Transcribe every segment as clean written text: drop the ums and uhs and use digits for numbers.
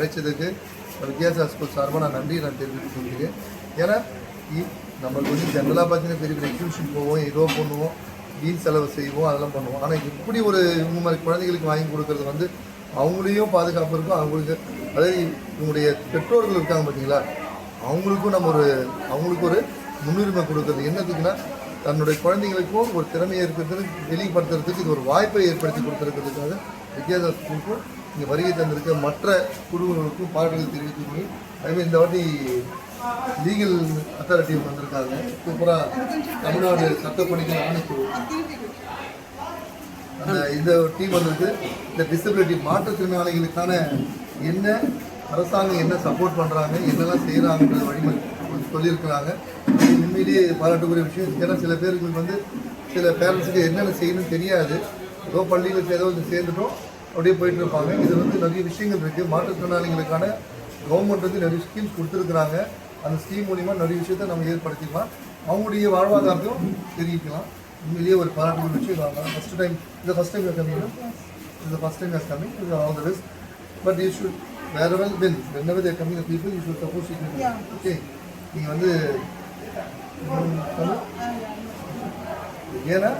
கிடைச்சதுக்கு வித்தியாசா ஸ்கூல் சார்பாக நான் தெரிவித்து சொல்லியிருக்கேன். ஏன்னா நம்மளுக்கு வந்து ஜென்ரலாக பார்த்தீங்கன்னா பெரிய பெரிய எக்ஸிபிஷன் போவோம், ஏதோ பண்ணுவோம், வீண் செலவு செய்வோம், அதெல்லாம் பண்ணுவோம். ஆனால் இப்படி ஒரு இவங்க மாதிரி குழந்தைகளுக்கு வாங்கி கொடுக்கறது வந்து அவங்களையும் பாதுகாப்பு இருக்கும். அவங்களுக்கு அதாவது இவங்களுடைய பெற்றோர்கள் இருக்காங்க பார்த்தீங்களா, அவங்களுக்கு ஒரு முன்னுரிமை கொடுக்குறது. என்னத்துக்குன்னா தன்னுடைய குழந்தைங்களுக்கும் ஒரு திறமையை இருக்கிறது வெளிப்படுத்துறதுக்கு இது ஒரு வாய்ப்பை ஏற்படுத்தி கொடுத்துருக்கிறதுக்காக வித்யாசா ஸ்கூலுக்கும் இங்கே வருகை தந்திருக்க மற்ற குழுவினருக்கும் பாடல்கள் தெரிவித்துக் கொண்டு அதுமாதிரி இந்த வாட்டி லீகல் அத்தாரிட்டி வந்திருக்காங்க. சூப்பராக தமிழ்நாடு சட்டப்பணிகள் ஆணைக்குழு இந்த டீம் வந்திருக்கு. இந்த டிசபிலிட்டி மாற்றுத்திறனாளிகளுக்கான என்ன அரசாங்கம் என்ன சப்போர்ட் பண்ணுறாங்க, என்னெல்லாம் செய்கிறாங்கன்றது வழிமுறை சொல்லியிருக்கிறாங்க. உண்மையிலேயே பாராட்டுக்குரிய விஷயம். ஏன்னா சில பேருக்கு வந்து சில பேரண்ட்ஸுக்கு என்னென்ன செய்யணும்னு தெரியாது. ஏதோ பள்ளிகளுக்கு ஏதோ வந்து சேர்ந்துட்டோம் அப்படியே போயிட்டு இருப்பாங்க. இது வந்து நிறைய விஷயங்கள் இருக்குது. மாற்றுத்திறனாளிகளுக்கான கவர்மெண்ட் வந்து நிறைய ஸ்கீம்ஸ் கொடுத்துருக்குறாங்க. அந்த ஸ்கீம் மூலிமா நிறைய விஷயத்தை நம்ம ஏற்படுத்திக்கலாம், அவங்களுடைய வாழ்வாதாரத்தையும் தெரிவிக்கலாம். உண்மையிலேயே ஒரு பாராட்டுக்குரிய விஷயம். First time coming all the best. But you should whenever they are coming the people you should support it. Okay, நீங்கள் வந்து ஏன்னா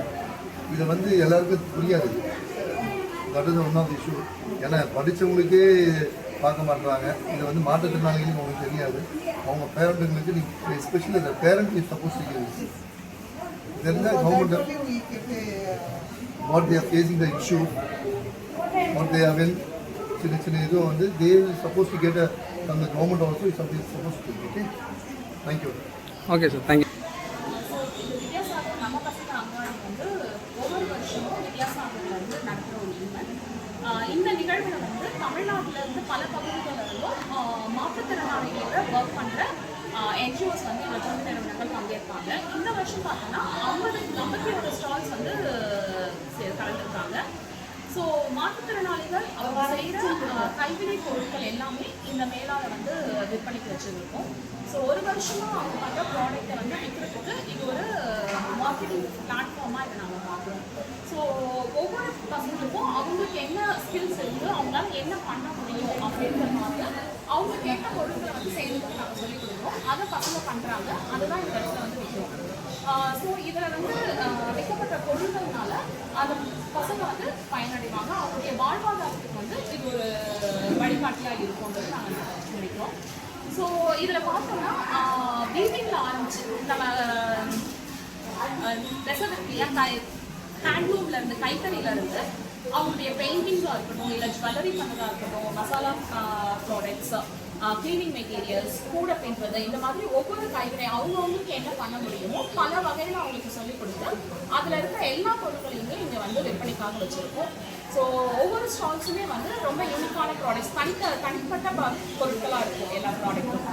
இதை வந்து எல்லாருக்கும் புரியாது. That is one of the issue. ஏன்னா படித்தவங்களுக்கே பார்க்க மாட்டுறாங்க. இதை வந்து மாற்றுத்திறனாளிகளுக்கு அவங்களுக்கு தெரியாது. அவங்க பேரண்ட்டுங்களுக்கு நீங்கள் எஸ்பெஷலி இந்த பேரண்ட் இஸ் சப்போஸ் டு தெரிஞ்சால் government what they are facing the issue, what they are when சின்ன இதுவும் வந்து they suppose to get from the government also is something suppose to. Okay, thank you. Okay sir, thank you. நம்ம பசங்க அங்காடி வந்து ஒவ்வொரு வருஷமும் வித்யாசாகரில் வந்து நடத்துகிற ஒரு ஈவெண்ட். இந்த நிகழ்வில் வந்து தமிழ்நாட்டிலேருந்து பல பகுதிகளிலிருந்தும் மாற்றுத்திறனாளிகளோட ஒர்க் பண்ணுற என்ஜிஓஸ் வந்து இந்த தொண்டு நிறுவனங்கள் பங்கேற்பாங்க. இந்த வருஷம் பார்த்தோன்னா 51 ஸ்டால்ஸ் வந்து கலந்துருக்காங்க. ஸோ மாற்றுத்திறனாளிகள் அவங்க செய்கிற கைவினை பொருட்கள் எல்லாமே இந்த மேலால் வந்து விற்பனைக்கு வச்சுருக்கோம். ஸோ ஒரு வருஷமாக அவங்க பண்ணுற ப்ராடக்டை வந்து விற்கிறதுக்கு இது ஒரு மார்க்கெட்டிங் பிளாட்ஃபார்மாக இதை நாங்கள் பார்க்குறோம். ஸோ ஒவ்வொரு பசங்களுக்கும் அவங்களுக்கு என்ன ஸ்கில்ஸ் இருக்குது, அவங்களால என்ன பண்ண முடியும் அப்படின்றதுனால அவங்களுக்கு என்ன பொருட்களை வந்து செய்யறதுக்கு நாங்கள் சொல்லிக் கொடுக்குறோம். அதை பசங்க பண்ணுறாங்க, அதுதான் இந்த இடத்துல வந்து விற்கிறோம். ஸோ இதில் வந்து வைக்கப்பட்ட பொருட்கள்னால அந்த பசங்க வந்து பயனடைவாங்க. அவங்களுடைய வாழ்வாதாரத்துக்கு வந்து இது ஒரு வழிகாட்டியாக இருக்கும்ன்றது நாங்கள் நினைக்கிறோம். ஸோ இதில் பார்த்தோம்னா வீட்டிங்கில் ஆரம்பிச்சு நம்ம ஹேண்ட்லூம்லேருந்து கைத்தறியிலேருந்து அவங்களுடைய பெயிண்டிங்காக இருக்கட்டும், இல்லை ஜுவல்லரி பண்ணுறதா இருக்கட்டும், மசாலா ப்ராடக்ட்ஸ், கிளீனிங் மெட்டீரியல்ஸ், கூட பின்றது, இந்த மாதிரி ஒவ்வொரு கைவினை அவங்கவுங்களுக்கு என்ன பண்ண முடியுமோ பல வகையில் அவங்களுக்கு சொல்லிக் கொடுத்து அதில் இருக்கிற எல்லா பொருட்களையுமே இங்கே வந்து விற்பனைக்காக வச்சுருக்கோம். ஸோ ஒவ்வொரு ஸ்டால்ஸுமே வந்து ரொம்ப யூனிக்கான ப்ராடக்ட்ஸ், தனிப்பட்ட பொருட்களாக இருக்கும் எல்லா ப்ராடக்ட்டும்.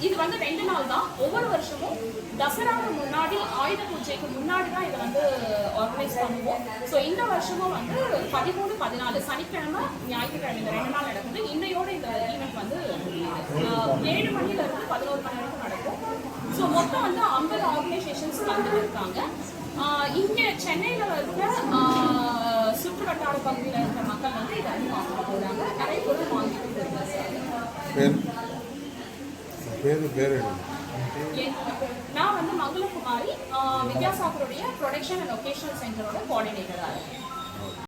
இது வந்து 2 நாள் தான். ஒவ்வொரு வருஷமும் தசராவுக்கு முன்னாடி, ஆயுத பூஜைக்கு முன்னாடி தான் இதை வந்து ஆர்கனைஸ் பண்ணுவோம். ஸோ இந்த வருஷமும் வந்து 13, 14 சனிக்கிழமை, ஞாயிற்றுக்கிழமை இந்த 2 நாள் நடக்குது. இன்னையோட இந்த ஈவெண்ட் வந்து 7 மணிலேருந்து 11 மணி வரைக்கும் நடக்கும். ஸோ மொத்தம் வந்து 50 ஆர்கனைசேஷன்ஸ் கலந்து இருக்காங்க. இங்கே சென்னையில் இருக்கிற சுற்று வட்டார பகுதியில் இருக்கிற மக்கள் வந்து இதை வந்து வாங்க போகிறாங்க. நிறைய பொருள் வாங்கிட்டு இருக்காங்க. நான் வந்து மங்களகுமாரி, வித்யாசாகருடைய ப்ரொடக்ஷன் அண்ட் ஒகேஷனல் சென்டரோட கோஆர்டினேட்டராக இருக்கேன்.